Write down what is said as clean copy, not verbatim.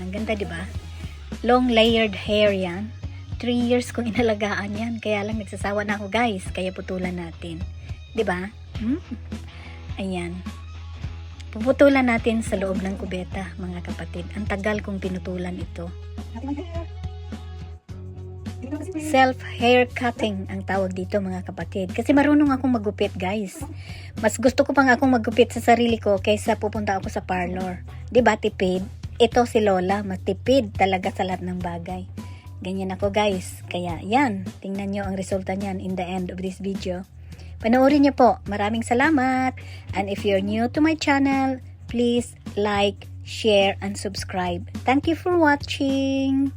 Ang ganda, di ba? Long layered hair yan. 3 years kong inalagaan yan. Kaya lang nagsasawa na ako guys. Kaya putulan natin. Di ba? Ayan. Puputulan natin sa loob ng kubeta, mga kapatid. Ang tagal kong pinutulan ito. Self hair cutting ang tawag dito, mga kapatid. Kasi marunong akong magupit, guys. Mas gusto ko pang akong magupit sa sarili ko kaysa pupunta ako sa parlor. Diba, tipid? Ito si Lola, matipid talaga sa lahat ng bagay. Ganyan ako, guys. Kaya yan, tingnan nyo ang resulta niyan in the end of this video. Panoorin nyo po. Maraming salamat. And if you're new to my channel, please like, share, and subscribe. Thank you for watching.